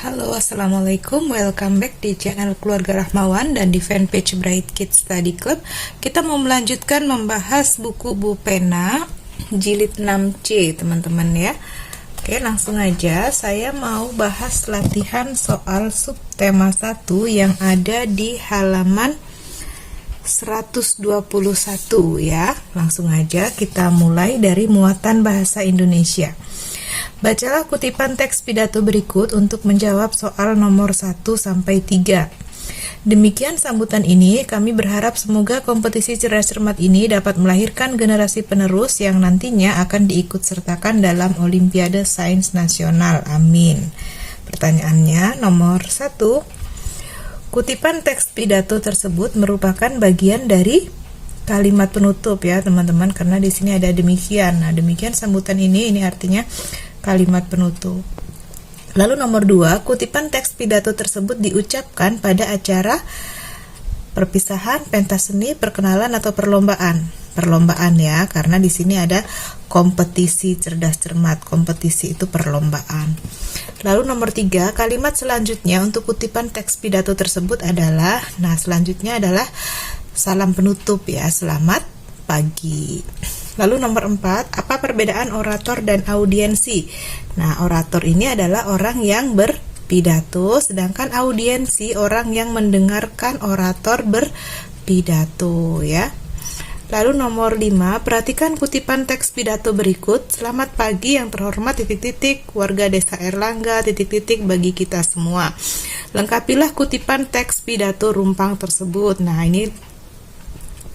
Halo, assalamualaikum. Welcome back di channel Keluarga Rahmawan dan di fanpage Bright Kids Study Club. Kita mau melanjutkan membahas buku Bu Pena jilid 6C, teman-teman ya. Oke, langsung aja. Saya mau bahas latihan soal subtema 1 yang ada di halaman 121 ya. Langsung aja kita mulai dari muatan bahasa Indonesia. Bacalah kutipan teks pidato berikut untuk menjawab soal nomor 1 sampai 3. Demikian sambutan ini, kami berharap semoga kompetisi cerdas cermat ini dapat melahirkan generasi penerus yang nantinya akan diikut sertakan dalam Olimpiade Sains Nasional. Amin. Pertanyaannya nomor 1. Kutipan teks pidato tersebut merupakan bagian dari kalimat penutup ya, teman-teman, karena di sini ada demikian. Nah, demikian sambutan ini artinya kalimat penutup. Lalu nomor 2, kutipan teks pidato tersebut diucapkan pada acara perpisahan, pentas seni, perkenalan atau perlombaan. Perlombaan ya, karena di sini ada kompetisi cerdas cermat. Kompetisi itu perlombaan. Lalu nomor 3, kalimat selanjutnya untuk kutipan teks pidato tersebut adalah, selanjutnya adalah salam penutup ya, selamat pagi. Lalu nomor 4, apa perbedaan orator dan audiensi? Nah, orator ini adalah orang yang berpidato, sedangkan audiensi orang yang mendengarkan orator berpidato ya. Lalu nomor 5, perhatikan kutipan teks pidato berikut. Selamat pagi yang terhormat warga desa Erlangga bagi kita semua. Lengkapilah kutipan teks pidato rumpang tersebut. Nah, ini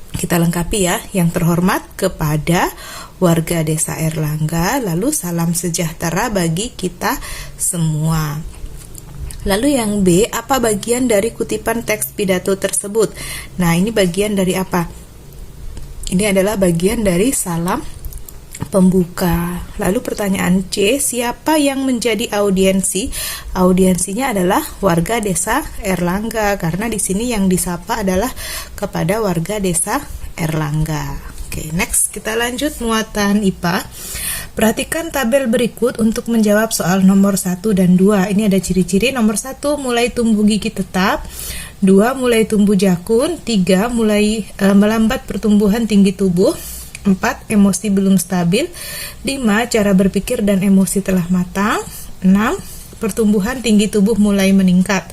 kita lengkapi ya, yang terhormat kepada warga desa Erlangga, lalu salam sejahtera bagi kita semua. Lalu yang B, apa bagian dari kutipan teks pidato tersebut? Nah, ini bagian dari apa? Ini adalah bagian dari salam pembuka. Lalu pertanyaan C, siapa yang menjadi audiensi? Audiensinya adalah warga desa Erlangga, karena di sini yang disapa adalah kepada warga desa Erlangga. Oke, next kita lanjut muatan IPA. Perhatikan tabel berikut untuk menjawab soal nomor 1 dan 2. Ini ada ciri-ciri. Nomor 1, mulai tumbuh gigi tetap. 2, mulai tumbuh jakun. 3, mulai melambat pertumbuhan tinggi tubuh. 4, emosi belum stabil. 5, cara berpikir dan emosi telah matang. 6, pertumbuhan tinggi tubuh mulai meningkat.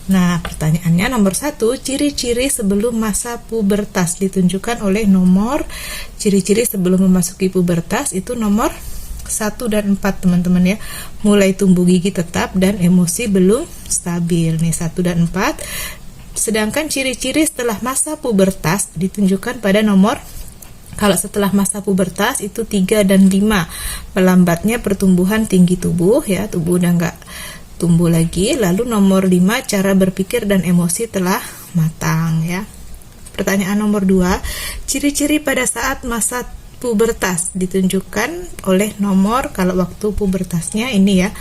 Nah, pertanyaannya nomor 1, ciri-ciri sebelum masa pubertas ditunjukkan oleh nomor. Ciri-ciri sebelum memasuki pubertas itu nomor 1 dan 4, teman-teman ya. Mulai tumbuh gigi tetap dan emosi belum stabil. Nih 1 dan 4. Sedangkan ciri-ciri setelah masa pubertas ditunjukkan pada nomor, kalau setelah masa pubertas itu 3 dan 5. Melambatnya pertumbuhan tinggi tubuh ya, tubuh udah nggak tumbuh lagi. Lalu nomor 5, cara berpikir dan emosi telah matang ya. Pertanyaan nomor 2, ciri-ciri pada saat masa pubertas ditunjukkan oleh nomor, kalau waktu pubertasnya ini ya,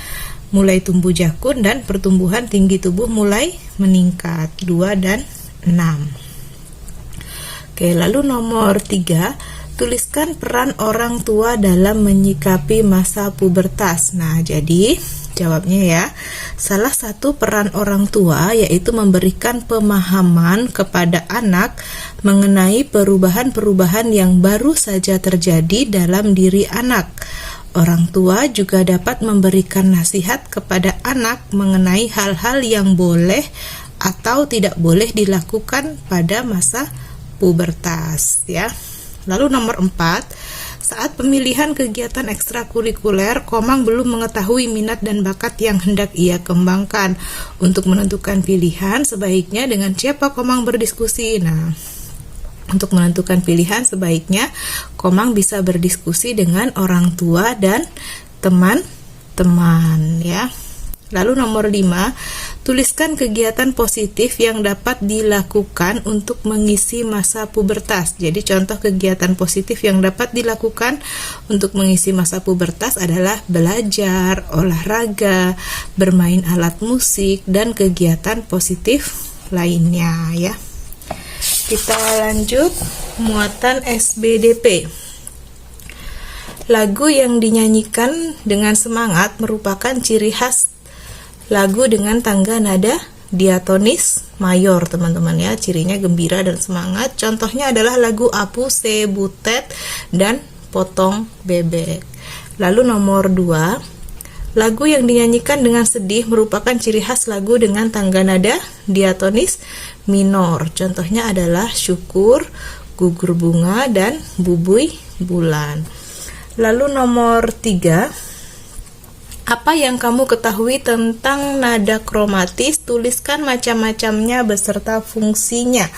mulai tumbuh jakun dan pertumbuhan tinggi tubuh mulai meningkat, 2 dan 6. Oke, lalu nomor 3, tuliskan peran orang tua dalam menyikapi masa pubertas. Nah, jadi jawabnya ya, salah satu peran orang tua yaitu memberikan pemahaman kepada anak mengenai perubahan-perubahan yang baru saja terjadi dalam diri anak. Orang tua juga dapat memberikan nasihat kepada anak mengenai hal-hal yang boleh atau tidak boleh dilakukan pada masa pubertas ya. Lalu nomor 4, saat pemilihan kegiatan ekstrakurikuler, Komang belum mengetahui minat dan bakat yang hendak ia kembangkan. Untuk menentukan pilihan, sebaiknya dengan siapa Komang berdiskusi? Nah, untuk menentukan pilihan sebaiknya Komang bisa berdiskusi dengan orang tua dan teman-teman ya. Lalu nomor 5, tuliskan kegiatan positif yang dapat dilakukan untuk mengisi masa pubertas. Jadi contoh kegiatan positif yang dapat dilakukan untuk mengisi masa pubertas adalah belajar, olahraga, bermain alat musik, dan kegiatan positif lainnya ya. Kita lanjut muatan SBDP. Lagu yang dinyanyikan dengan semangat merupakan ciri khas lagu dengan tangga nada diatonis mayor, teman-teman ya. Cirinya gembira dan semangat. Contohnya adalah lagu Apu Se Butet dan Potong Bebek. Lalu nomor 2, lagu yang dinyanyikan dengan sedih merupakan ciri khas lagu dengan tangga nada diatonis minor. Contohnya adalah Syukur, Gugur Bunga, dan Bubui Bulan. Lalu nomor 3, apa yang kamu ketahui tentang nada kromatis? Tuliskan macam-macamnya beserta fungsinya.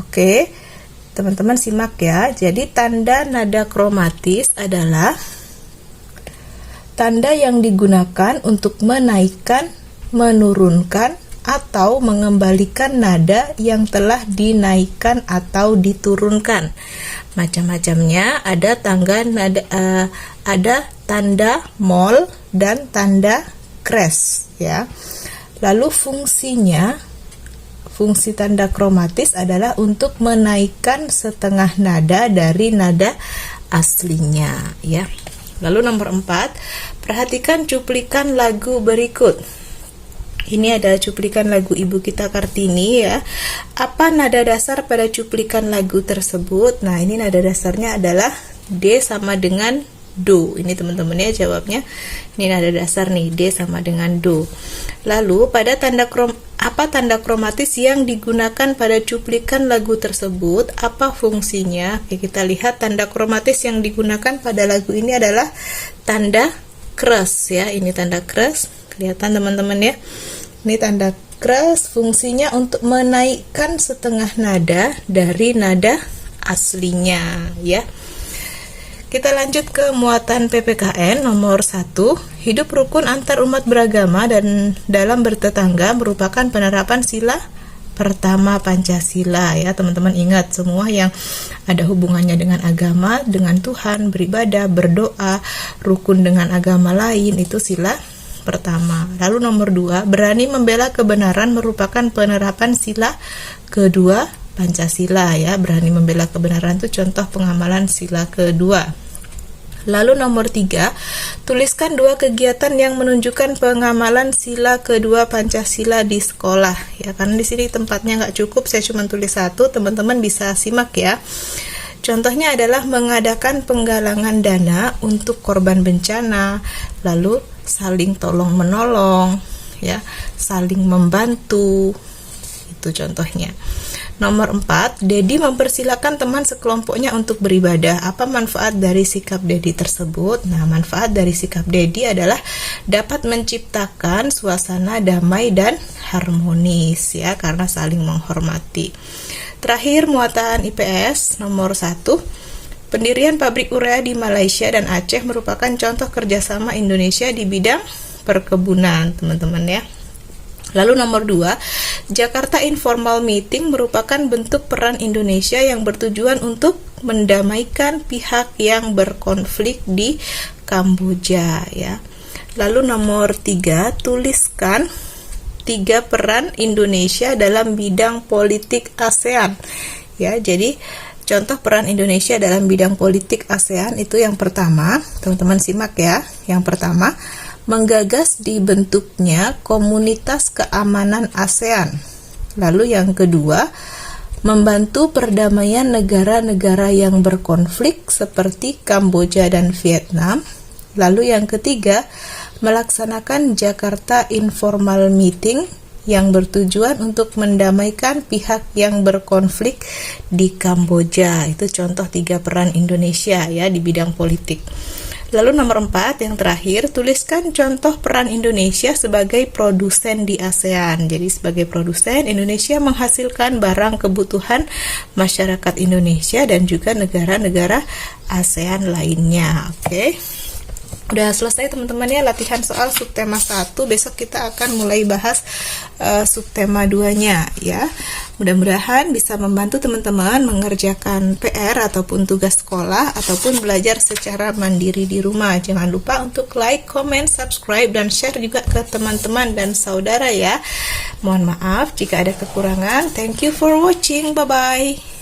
Oke, teman-teman simak ya. Jadi tanda nada kromatis adalah tanda yang digunakan untuk menaikkan, menurunkan, atau mengembalikan nada yang telah dinaikkan atau diturunkan. Macam-macamnya ada tanda mol dan tanda kres ya. Lalu fungsi tanda kromatis adalah untuk menaikkan setengah nada dari nada aslinya ya. Lalu nomor 4, perhatikan cuplikan lagu berikut. Ini ada cuplikan lagu Ibu Kita Kartini ya. Apa nada dasar pada cuplikan lagu tersebut? Nah, ini nada dasarnya adalah D sama dengan Do. Ini teman-teman ya jawabnya. Ini nada dasar nih, D sama dengan Do. Lalu pada tanda kromatis yang digunakan pada cuplikan lagu tersebut? Apa fungsinya? Oke, kita lihat tanda kromatis yang digunakan pada lagu ini adalah tanda kres ya. Ini tanda kres. Kelihatan teman-teman ya. Ini tanda kres, fungsinya untuk menaikkan setengah nada dari nada aslinya ya. Kita lanjut ke muatan PPKN nomor 1. Hidup rukun antar umat beragama dan dalam bertetangga merupakan penerapan sila pertama Pancasila ya. Teman-teman ingat semua yang ada hubungannya dengan agama, dengan Tuhan, beribadah, berdoa, rukun dengan agama lain, itu sila pertama. Lalu nomor 2, berani membela kebenaran merupakan penerapan sila kedua Pancasila ya. Berani membela kebenaran itu contoh pengamalan sila kedua. Lalu nomor 3, tuliskan 2 kegiatan yang menunjukkan pengamalan sila kedua Pancasila di sekolah ya. Karena di sini tempatnya nggak cukup, saya cuma tulis 1, teman-teman bisa simak ya. Contohnya adalah mengadakan penggalangan dana untuk korban bencana, lalu saling tolong menolong ya, saling membantu, itu contohnya. Nomor 4, Dedi mempersilahkan teman sekelompoknya untuk beribadah. Apa manfaat dari sikap Dedi tersebut? Nah, manfaat dari sikap Dedi adalah dapat menciptakan suasana damai dan harmonis ya, karena saling menghormati. Terakhir, muatan IPS nomor 1, pendirian pabrik urea di Malaysia dan Aceh merupakan contoh kerjasama Indonesia di bidang perkebunan, teman-teman ya. Lalu nomor 2, Jakarta Informal Meeting merupakan bentuk peran Indonesia yang bertujuan untuk mendamaikan pihak yang berkonflik di Kamboja ya. Lalu nomor 3, tuliskan 3 peran Indonesia dalam bidang politik ASEAN ya. Jadi contoh peran Indonesia dalam bidang politik ASEAN itu yang pertama, teman-teman simak ya. Yang pertama, menggagas dibentuknya Komunitas Keamanan ASEAN. Lalu yang kedua, membantu perdamaian negara-negara yang berkonflik seperti Kamboja dan Vietnam. Lalu yang ketiga, melaksanakan Jakarta Informal Meeting yang bertujuan untuk mendamaikan pihak yang berkonflik di Kamboja. Itu contoh 3 peran Indonesia ya di bidang politik. Lalu nomor 4, yang terakhir, tuliskan contoh peran Indonesia sebagai produsen di ASEAN. Jadi sebagai produsen, Indonesia menghasilkan barang kebutuhan masyarakat Indonesia dan juga negara-negara ASEAN lainnya. Oke. Udah selesai teman-teman ya latihan soal subtema 1. Besok kita akan mulai bahas subtema 2-nya ya. Mudah-mudahan bisa membantu teman-teman mengerjakan PR ataupun tugas sekolah ataupun belajar secara mandiri di rumah. Jangan lupa untuk like, comment, subscribe, dan share juga ke teman-teman dan saudara ya. Mohon maaf jika ada kekurangan. Thank you for watching. Bye-bye.